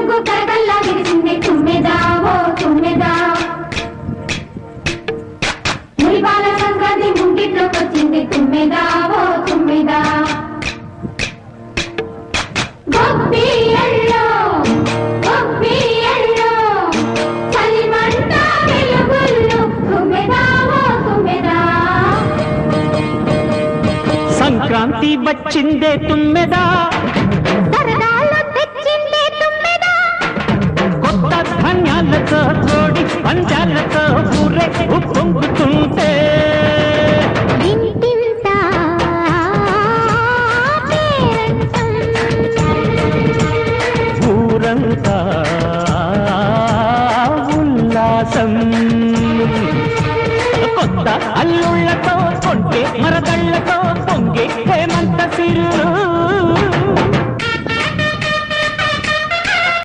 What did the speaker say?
ముగ్గు కరగల్లా విరిసిందే తుమ్మెదా ఓ తుమ్మెదా మురిపాల సంక్రాంతి ముంగిట్లోకొచ్చింది తుమ్మెదా ఓ తుమ్మెదా గొబ్బియల్లో గొబ్బియల్లో చలిమంట వెలుగుల్లో తుమ్మెదా ఓ తుమ్మెదా సంక్రాంతి వచ్చిందే తుమ్మెదా సరదాలు తెచ్చిందే తుమ్మెదా కొత్త ధాన్యాలతో తోడి పంచాలతో ఊరే ఉప్పొంగుతుంటే ఇంటింతా పేరంటం ఊరంతా ఉల్లాసం కొత్త అల్లుళ్ళతో కొంటే మర